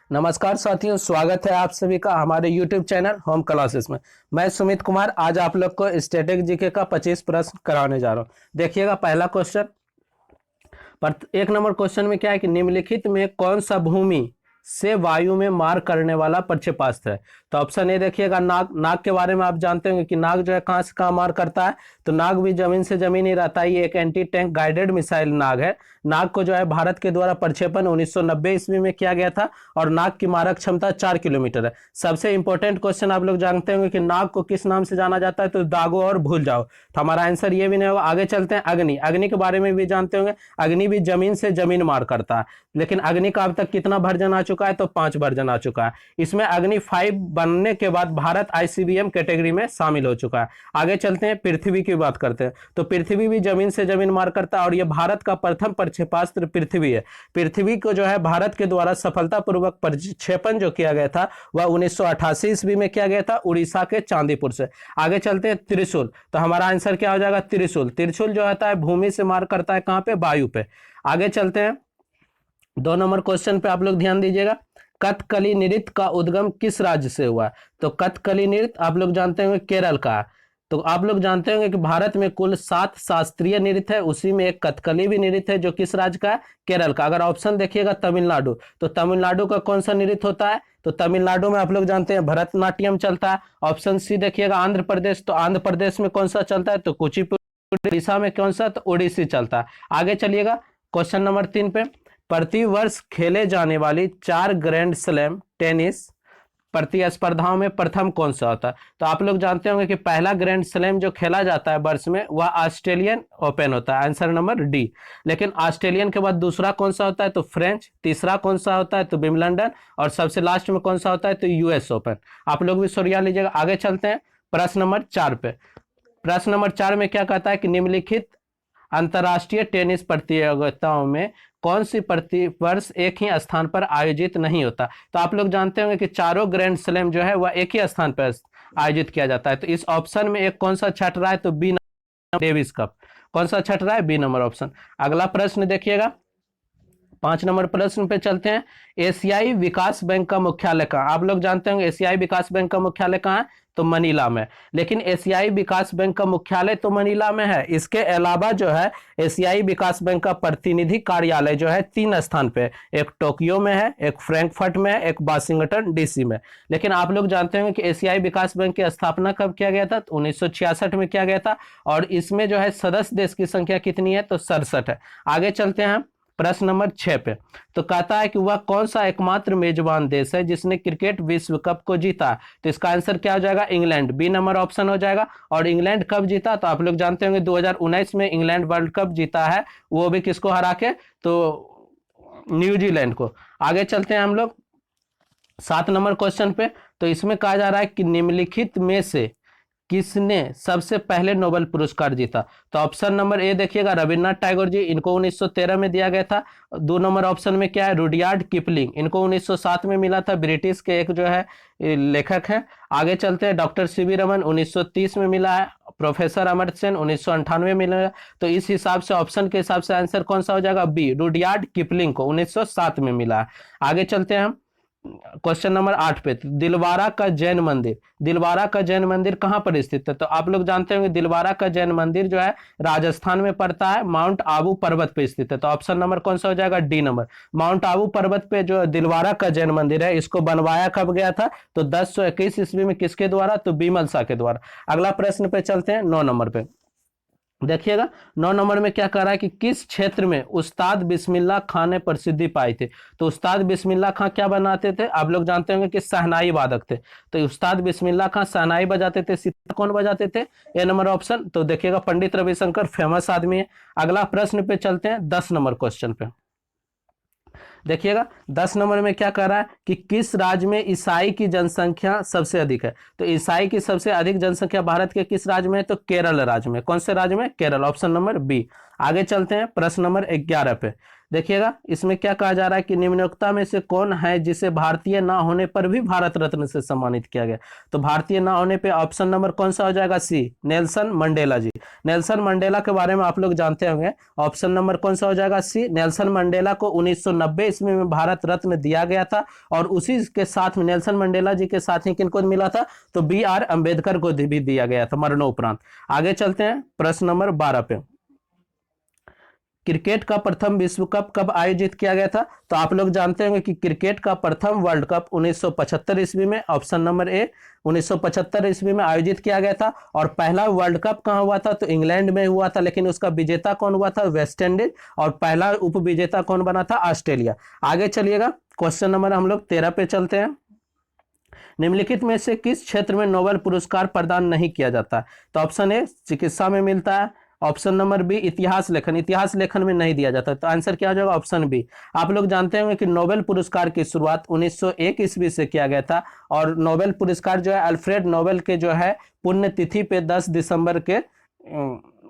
नमस्कार साथियों, स्वागत है आप सभी का हमारे YouTube चैनल होम क्लासेस में। मैं सुमित कुमार आज आप लोग को स्टैटिक जीके का 25 प्रश्न कराने जा रहा हूं। देखिएगा पहला क्वेश्चन। पर एक नंबर क्वेश्चन में क्या है कि निम्नलिखित में कौन सा भूमि से वायु में मार करने वाला प्रक्षेपास्त्र है। तो ऑप्शन ए देखिएगा नाग। नाग के बारे में आप जानते होंगे कि नाग जो है कहां से कहां मार करता है। तो नाग भी जमीन से जमीन ही रहता है। ये एक एंटी टैंक गाइडेड मिसाइल नाग है। नाग को जो है भारत के द्वारा प्रक्षेपण 1990 ईस्वी में किया गया था और नाग की मारक क्षमता 4 किलोमीटर है। सबसे इंपॉर्टेंट क्वेश्चन आप लोग जानते होंगे कि नाग को किस नाम से जाना जाता है। तो दागो और भूल जाओ। तो हमारा आंसर ये भी नहीं होगा। आगे चलते हैं। अग्नि। अग्नि के बारे में भी जानते होंगे। अग्नि भी जमीन से जमीन मार करता है, लेकिन अग्नि का अब तक कितना वर्जन आ चुका है। तो 5 वर्जन आ चुका है। इसमें अग्नि 5 बनने के बाद भारत आईसीबीएम कैटेगरी में शामिल हो चुका है। आगे चलते हैं। पृथ्वी की बात करते हैं। तो पृथ्वी भी जमीन से जमीन मार करता है और यह भारत का प्रथम प्रक्षेपास्त्र पृथ्वी है। पृथ्वी को जो है भारत के द्वारा सफलतापूर्वक प्रक्षेपण जो किया गया था वह 1988 ईस्वी में किया गया था उड़ीसा के चांदीपुर से। आगे चलते हैं। त्रिशूल। तो हमारा आंसर क्या हो जाएगा। त्रिशूल। त्रिशूल जो होता है भूमि से मार करता है कहां पे, वायु पे। आगे चलते हैं। 2 नंबर क्वेश्चन पे आप लोग ध्यान दीजिएगा। कथकली नृत्य का उद्गम किस राज्य से हुआ। तो कथकली नृत्य आप लोग जानते होंगे केरल का है। तो आप लोग जानते होंगे कि भारत में कुल 7 शास्त्रीय नृत्य है, उसी में एक कथकली भी नृत्य है जो किस राज्य का है, केरल का। अगर ऑप्शन देखिएगा तमिलनाडु, तो तमिलनाडु का कौन सा नृत्य होता है। तो तमिलनाडु में आप लोग जानते हैं भरतनाट्यम चलता है। ऑप्शन सी देखिएगा आंध्र प्रदेश। तो आंध्र प्रदेश में कौन सा चलता है। तो कुचिपुड़ी। उड़ीसा में कौन सा, तो ओडिसी चलता है। आगे चलिएगा क्वेश्चन नंबर 3 पे। प्रति वर्ष खेले जाने वाली 4 ग्रैंड स्लैम टेनिस प्रतिस्पर्धाओं में प्रथम कौन सा होता है। तो आप लोग जानते होंगे कि पहला ग्रैंड स्लैम जो खेला जाता है वर्ष में वह ऑस्ट्रेलियन ओपन होता है। Answer number D. लेकिन ऑस्ट्रेलियन के बाद दूसरा कौन सा होता है। तो फ्रेंच। तीसरा कौन सा होता है। तो विंबलडन। और सबसे लास्ट में कौन सा होता है। तो यूएस ओपन। आप लोग भी सुनिया लीजिएगा। आगे चलते हैं प्रश्न नंबर 4 पे। प्रश्न नंबर 4 में क्या कहता है कि निम्नलिखित अंतर्राष्ट्रीय टेनिस प्रतियोगिताओं में कौन सी प्रति वर्ष एक ही स्थान पर आयोजित नहीं होता। तो आप लोग जानते होंगे कि चारों ग्रैंड स्लैम जो है वह एक ही स्थान पर आयोजित किया जाता है। तो इस ऑप्शन में एक कौन सा छट रहा है। तो बी नंबर, डेविस कप। कौन सा छट रहा है, बी नंबर ऑप्शन। अगला प्रश्न देखिएगा। 5 नंबर प्रश्न पे चलते हैं। एशियाई विकास बैंक का मुख्यालय कहाँ। आप लोग जानते होंगे एशियाई विकास बैंक का मुख्यालय कहाँ है। तो मनीला में। लेकिन एशियाई विकास बैंक का मुख्यालय तो मनीला में है, इसके अलावा जो है एशियाई विकास बैंक का प्रतिनिधि कार्यालय जो है 3 स्थान पे, एक टोक्यो में है, एक फ्रैंकफर्ट में है, एक वाशिंगटन डीसी में। लेकिन आप लोग जानते होंगे कि एशियाई विकास बैंक की स्थापना कब किया गया था। तो 1966 में किया गया था और इसमें जो है सदस्य देश की संख्या कितनी है। तो 67 है। आगे चलते हैं प्रश्न नंबर 6 पे। तो कहता है कि वह कौन सा एकमात्र मेजबान देश है जिसने क्रिकेट विश्व कप को जीता। तो इसका आंसर क्या हो जाएगा, इंग्लैंड। बी नंबर ऑप्शन हो जाएगा। और इंग्लैंड कब जीता। तो आप लोग जानते होंगे 2019 में इंग्लैंड वर्ल्ड कप जीता है, वो भी किसको हरा के, तो न्यूजीलैंड को। आगे चलते हैं हम लोग 7 नंबर क्वेश्चन पे। तो इसमें कहा जा रहा है कि निम्नलिखित में से किसने सबसे पहले नोबेल पुरस्कार जीता। तो ऑप्शन नंबर ए देखिएगा रविन्द्रनाथ टैगोर जी, इनको 1913 में दिया गया था। 2 नंबर ऑप्शन में क्या है, रुडयार्ड किपलिंग, इनको 1907 में मिला था, ब्रिटिश के एक जो है लेखक है। आगे चलते हैं। डॉक्टर सीवी रमन 1930 में मिला है। प्रोफेसर अमर्त्य सेन 1998 में मिला। तो इस हिसाब से ऑप्शन के हिसाब से आंसर कौन सा हो जाएगा, बी, रुडयार्ड किपलिंग को 1907 में मिला है। आगे चलते हैं हम क्वेश्चन नंबर 8 पे। दिलवारा का जैन मंदिर, दिलवारा का जैन मंदिर कहां पर स्थित है। तो आप लोग जानते होंगे दिलवारा का जैन मंदिर जो है राजस्थान में पड़ता है, माउंट आबू पर्वत पे स्थित है। तो ऑप्शन नंबर कौन सा हो जाएगा, डी नंबर। माउंट आबू पर्वत पे जो दिलवारा का जैन मंदिर है इसको बनवाया कब गया था। तो 1021 ईस्वी में किसके द्वारा, तो बीमल शाह के द्वारा। अगला प्रश्न पे चलते हैं 9 नंबर पे। देखिएगा 9 नंबर में क्या कह रहा है कि किस क्षेत्र में उस्ताद बिस्मिल्लाह खां ने प्रसिद्धि पाई थी। तो उस्ताद बिस्मिल्लाह खां क्या बनाते थे। आप लोग जानते होंगे कि शहनाई वादक थे। तो उस्ताद बिस्मिल्लाह खां शहनाई बजाते थे। सितार कौन बजाते थे, ए नंबर ऑप्शन। तो देखिएगा पंडित रविशंकर फेमस आदमी है। अगला प्रश्न पे चलते हैं 10 नंबर क्वेश्चन पे। देखिएगा 10 नंबर में क्या कह रहा है कि किस राज्य में ईसाई की जनसंख्या सबसे अधिक है। तो ईसाई की सबसे अधिक जनसंख्या भारत के किस राज्य में है। तो केरल राज्य में। कौन से राज्य में, केरल। Option number B. आगे चलते हैं प्रश्न नंबर 11 पे। देखिएगा इसमें क्या कहा जा रहा है कि निम्नलिखित में से कौन है जिसे भारतीय ना होने पर भी भारत रत्न से सम्मानित किया गया। तो भारतीय ना होने पे ऑप्शन नंबर कौन सा हो जाएगा, सी, नेल्सन मंडेला जी। नेल्सन मंडेला के बारे में आप लोग जानते होंगे। ऑप्शन नंबर कौन सा हो जाएगा, सी। नेल्सन मंडेला को 1990 ईस्वी में भारत रत्न दिया गया था, और उसी के साथ में नेल्सन मंडेला जी के साथ ही किनको मिला था, तो B.R. अंबेडकर को भी दिया गया था मरणोपरांत। आगे चलते हैं प्रश्न नंबर 12 पे। क्रिकेट का प्रथम विश्व कप कब आयोजित किया गया था? तो आप लोग जानते होंगे कि क्रिकेट का प्रथम वर्ल्ड कप 1975 ईस्वी में, ऑप्शन नंबर ए, 1975 ईस्वी में आयोजित किया गया था। और पहला वर्ल्ड कप कहां हुआ था? तो इंग्लैंड में हुआ था, लेकिन उसका विजेता कौन हुआ था? West Indies. और पहला उपविजेता कौन बना था? ऑस्ट्रेलिया। आगे चलिएगा, क्वेश्चन नंबर हम लोग 13 पे चलते हैं। निम्नलिखित में से किस क्षेत्र में नोबेल पुरस्कार प्रदान नहीं किया जाता? तो ऑप्शन ए चिकित्सा में मिलता है, ऑप्शन नंबर बी इतिहास लेखन, इतिहास लेखन में नहीं दिया जाता। तो आंसर क्या हो जाएगा? Option B. आप लोग जानते होंगे कि नोबेल पुरस्कार की शुरुआत 1901 ईस्वी से किया गया था, और नोबेल पुरस्कार जो है अल्फ्रेड नोबेल के जो है पुण्यतिथि पे 10 दिसंबर के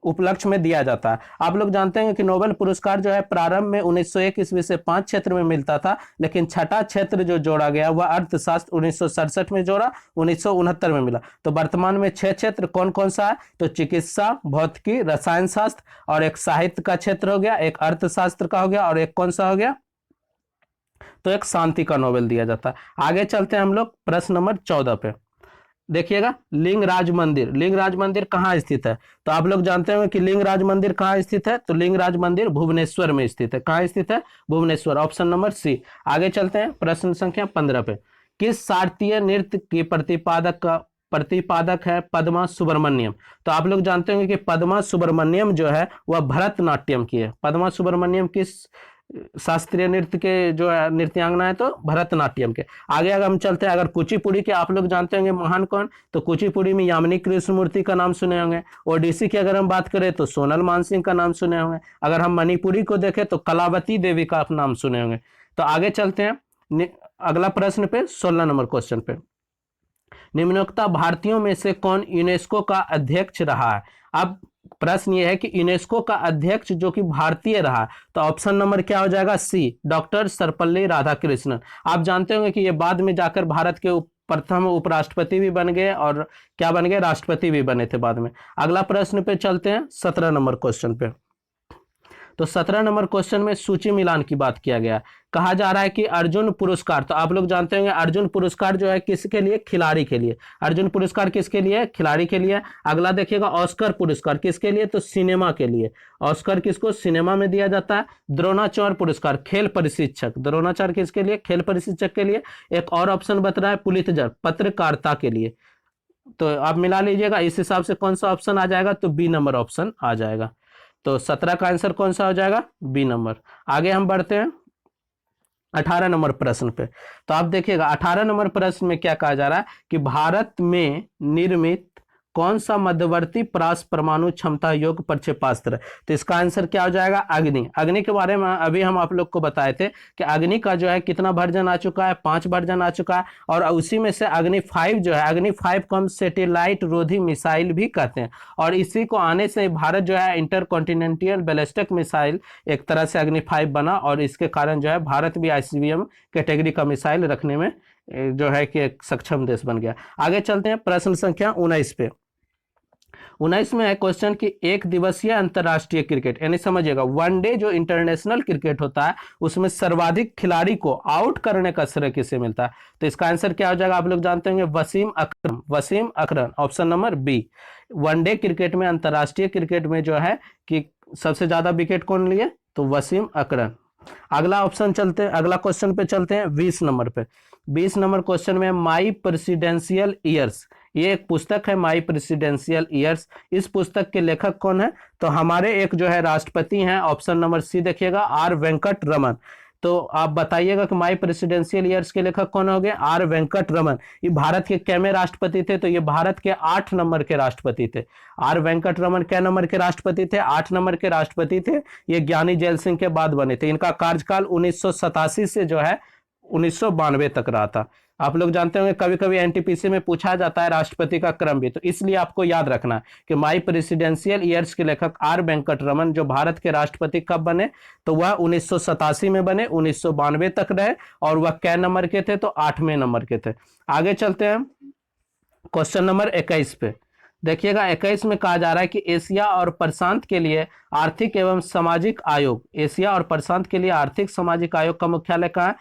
उपलक्ष्य में दिया जाता है। आप लोग जानते हैं कि नोबेल पुरस्कार जो है प्रारंभ में 1901 ईस्वी से 5 क्षेत्र में मिलता था, लेकिन छठा क्षेत्र जो जोड़ा गया वह अर्थशास्त्र 1967 में जोड़ा, 1969 में मिला। तो वर्तमान में 6 क्षेत्र कौन कौन सा है? तो चिकित्सा, भौतिकी, रसायन शास्त्र, और एक साहित्य का क्षेत्र हो गया, एक अर्थशास्त्र का हो गया, और एक कौन सा हो गया? तो एक शांति का नोबेल दिया जाता है। आगे चलते हैं हम लोग प्रश्न नंबर 14 पे। देखिएगा, लिंगराज मंदिर, लिंगराज मंदिर कहाँ स्थित है? तो आप लोग जानते होंगे कि लिंगराज मंदिर कहाँ स्थित है? तो लिंगराज मंदिर भुवनेश्वर में स्थित है। कहाँ स्थित है? Bhubaneswar, option number C. आगे चलते हैं प्रश्न संख्या 15 पे। किस शास्त्रीय नृत्य की प्रतिपादक है पद्मा सुब्रमण्यम? तो आप लोग जानते होंगे कि पद्मा सुब्रमण्यम जो है वह भरतनाट्यम की है। पद्मा सुब्रमण्यम किस शास्त्रीय नृत्य के जो है नृत्यांगना है? तो भरतनाट्यम के। आगे अगर हम चलते हैं, अगर कुचिपुड़ी के आप लोग जानते होंगे महान कौन? तो कुचिपुड़ी में यामिनी कृष्णमूर्ति का नाम सुने होंगे। ओडिसी की अगर हम बात करें तो सोनल मानसिंह का नाम सुने होंगे। अगर हम मणिपुरी को देखें तो कलावती देवी का आप नाम सुने होंगे। तो आगे चलते हैं अगला प्रश्न पे, 16 नंबर क्वेश्चन पे। निम्नोक्त भारतीयों में से कौन यूनेस्को का अध्यक्ष रहा है? अब प्रश्न ये है कि यूनेस्को का अध्यक्ष जो कि भारतीय रहा, तो ऑप्शन नंबर क्या हो जाएगा? सी, डॉक्टर सर्वपल्ली राधाकृष्णन। आप जानते होंगे कि ये बाद में जाकर भारत के प्रथम उपराष्ट्रपति भी बन गए, और क्या बन गए? राष्ट्रपति भी बने थे बाद में। अगला प्रश्न पे चलते हैं, 17 नंबर क्वेश्चन पे। तो 17 नंबर क्वेश्चन में सूची मिलान की बात किया गया। कहा जा रहा है कि अर्जुन पुरस्कार, तो आप लोग जानते होंगे अर्जुन पुरस्कार जो है किसके लिए? खिलाड़ी के लिए। अर्जुन पुरस्कार किसके लिए? खिलाड़ी के लिए। अगला देखिएगा, ऑस्कर पुरस्कार किसके लिए? तो सिनेमा के लिए। ऑस्कर किसको? सिनेमा में दिया जाता है। द्रोणाचार्य पुरस्कार खेल प्रशिक्षक, द्रोणाचार्य किसके लिए? खेल प्रशिक्षक के लिए। एक और ऑप्शन बता रहा है पुलित्जर, पत्रकारिता के लिए। तो आप मिला लीजिएगा, इस हिसाब से कौन सा ऑप्शन आ जाएगा? तो बी नंबर ऑप्शन आ जाएगा। तो 17 का आंसर कौन सा हो जाएगा? B number. आगे हम बढ़ते हैं 18 नंबर प्रश्न पे। तो आप देखिएगा 18 नंबर प्रश्न में क्या कहा जा रहा है कि भारत में निर्मित कौन सा मध्यवर्ती परास परमाणु क्षमता योग्य प्रक्षेपास्त्र है? तो इसका आंसर क्या हो जाएगा? अग्नि। अग्नि के बारे में अभी हम आप लोग को बताए थे कि अग्नि का जो है कितना वर्जन आ चुका है? 5 वर्जन आ चुका है, और उसी में से अग्नि 5 जो है, अग्नि 5 को हम सैटेलाइट रोधी मिसाइल भी कहते हैं। और इसी को आने से भारत जो है इंटरकॉन्टिनेंटल बैलिस्टिक मिसाइल एक तरह से अग्नि 5 बना, और इसके कारण जो है भारत भी ICBM कैटेगरी का मिसाइल रखने में जो है कि एक सक्षम देश बन गया। आगे चलते हैं प्रश्न संख्या 19 पे। 19 में है क्वेश्चन कि एक दिवसीय अंतरराष्ट्रीय क्रिकेट, यानी समझिएगा वनडे जो इंटरनेशनल क्रिकेट होता है उसमें सर्वाधिक खिलाड़ी को आउट करने का श्रेय किसे मिलता है? तो इसका आंसर क्या हो जाएगा? आप लोग जानते होंगे Wasim Akram, Wasim Akram, option number B. One day cricket में, अंतरराष्ट्रीय क्रिकेट में जो है कि सबसे ज्यादा विकेट कौन लिए? तो वसीम अकरम। अगला ऑप्शन चलते हैं, अगला क्वेश्चन पे चलते हैं 20 नंबर पे। 20 नंबर क्वेश्चन में माई प्रेसिडेंशियल ईयर्स, ये एक पुस्तक है माई प्रेसिडेंशियल ईयर्स। इस पुस्तक के लेखक कौन है? तो हमारे एक जो है राष्ट्रपति हैं, ऑप्शन नंबर सी देखिएगा, आर वेंकट रमन। तो आप बताइएगा कि माई प्रेसिडेंशियल ईयर्स के लेखक कौन हो गए? आर वेंकट रमन। ये भारत के कैमे राष्ट्रपति थे? तो ये भारत के 8 नंबर के राष्ट्रपति थे। आर वेंकट रमन कै नंबर के राष्ट्रपति थे? 8 नंबर के राष्ट्रपति थे। ये ज्ञानी जैल सिंह के बाद बने थे। इनका कार्यकाल 1987 से जो है 1992 तक रहा था। आप लोग जानते होंगे कभी कभी एनटीपीसी में पूछा जाता है राष्ट्रपति का क्रम भी, तो इसलिए आपको याद रखना है कि माई प्रेसिडेंशियल ईयर्स के लेखक आर वेंकट रमन जो भारत के राष्ट्रपति कब बने? तो वह 1987 में बने, 1992 तक रहे, और वह कै नंबर के थे? तो 8वें नंबर के थे। आगे चलते हैं क्वेश्चन नंबर 21 पे। देखिएगा 21 में कहा जा रहा है कि एशिया और प्रशांत के लिए आर्थिक एवं सामाजिक आयोग, एशिया और प्रशांत के लिए आर्थिक सामाजिक आयोग का मुख्यालय कहाँ है?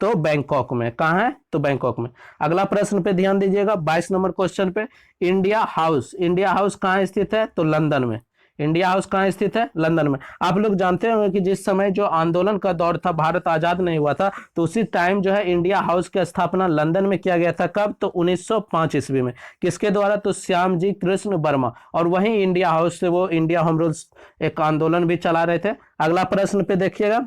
तो बैंकॉक में। कहाँ है? तो बैंकॉक में। अगला प्रश्न पे ध्यान दीजिएगा, 22 नंबर क्वेश्चन पे। इंडिया हाउस, इंडिया हाउस कहाँ स्थित है? तो लंदन में। इंडिया हाउस कहाँ स्थित है? लंदन में। आप लोग जानते होंगे कि जिस समय जो आंदोलन का दौर था, भारत आजाद नहीं हुआ था, तो उसी टाइम जो है इंडिया हाउस की स्थापना लंदन में किया गया था। कब? तो 1905 ईस्वी में। किसके द्वारा? तो श्यामजी कृष्ण वर्मा। और वहीं इंडिया हाउस से वो इंडिया होम रूल्स एक आंदोलन भी चला रहे थे। अगला प्रश्न पे देखिएगा,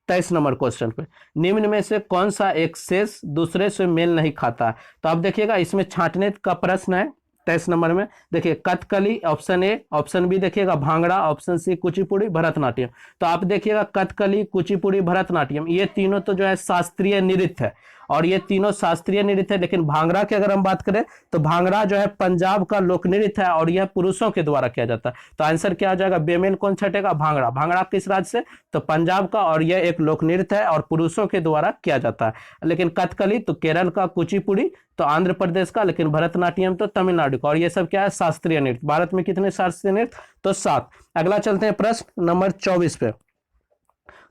23 नंबर क्वेश्चन पे। निम्न में से कौन सा एक शेष दूसरे से मेल नहीं खाता है? तो आप देखिएगा इसमें छांटने का प्रश्न है 23 नंबर में। देखिए Kathakali option A, option B देखिएगा भांगड़ा, ऑप्शन सी कुचिपुड़ी, भरतनाट्यम। तो आप देखिएगा कथकली, कुचिपुड़ी, भरतनाट्यम, ये तीनों तो जो है शास्त्रीय नृत्य है, और ये तीनों शास्त्रीय नृत्य है। लेकिन भांगड़ा की अगर हम बात करें तो भांगड़ा जो है पंजाब का लोक नृत्य है, और यह पुरुषों के द्वारा किया जाता है। तो आंसर क्या हो जाएगा? बेमेल कौन छटेगा? भांगड़ा। भांगड़ा किस राज्य से? तो पंजाब का, और यह एक लोक नृत्य है और पुरुषों के द्वारा किया जाता है। लेकिन कथकली तो केरल का, कुचिपुड़ी तो आंध्र प्रदेश का, लेकिन भरतनाट्यम तो तमिलनाडु का। और ये सब क्या है? शास्त्रीय नृत्य। भारत में कितने शास्त्रीय नृत्य? तो 7। अगला चलते हैं प्रश्न नंबर 24 पे।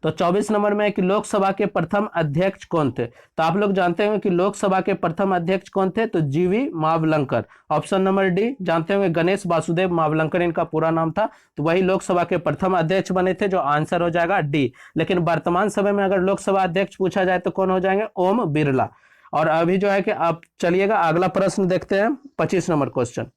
तो 24 नंबर में है कि लोकसभा के प्रथम अध्यक्ष कौन थे? तो आप लोग जानते होंगे कि लोकसभा के प्रथम अध्यक्ष कौन थे? तो जीवी मावलंकर। ऑप्शन नंबर डी जानते होंगे, गणेश वासुदेव मावलंकर इनका पूरा नाम था। तो वही लोकसभा के प्रथम अध्यक्ष बने थे, जो आंसर हो जाएगा डी। लेकिन वर्तमान समय में अगर लोकसभा अध्यक्ष पूछा जाए तो कौन हो जाएंगे? ओम बिरला। और अभी जो है कि आप चलिएगा अगला प्रश्न देखते हैं, 25 नंबर क्वेश्चन।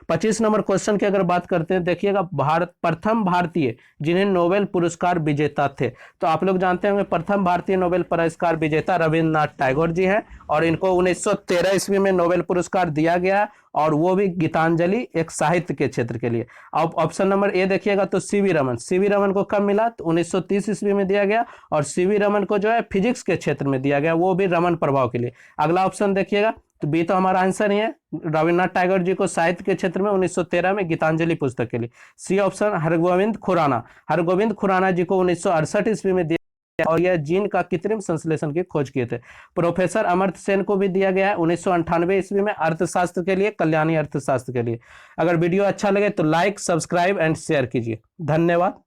25 नंबर क्वेश्चन की अगर बात करते हैं, देखिएगा भारत प्रथम भारतीय जिन्हें नोबेल पुरस्कार विजेता थे। तो आप लोग जानते होंगे प्रथम भारतीय नोबेल पुरस्कार विजेता रविन्द्रनाथ टैगोर जी हैं, और इनको 1913 ईस्वी में नोबेल पुरस्कार दिया गया, और वो भी गीतांजलि, एक साहित्य के क्षेत्र के लिए। अब ऑप्शन नंबर ए देखिएगा तो सीवी रमन। सीवी रमन को कब मिला? तो 1930 ईस्वी में दिया गया, और सीवी रमन को जो है फिजिक्स के क्षेत्र में दिया गया, वो भी रमन प्रभाव के लिए। अगला ऑप्शन देखिएगा, तो बी तो हमारा आंसर ही है, रविन्द्रनाथ टैगोर जी को साहित्य के क्षेत्र में 1913 में गीतांजलि पुस्तक के लिए। C option Hargobind Khurana. हरगोविंद खुराना जी को 1968 ईस्वी में दिया, और यह जीन का कृत्रिम संश्लेषण की खोज किए थे। प्रोफेसर अमर्त्य सेन को भी दिया गया है 1998 ईस्वी में अर्थशास्त्र के लिए, कल्याणी अर्थशास्त्र के लिए। अगर वीडियो अच्छा लगे तो लाइक, सब्सक्राइब एंड शेयर कीजिए। धन्यवाद।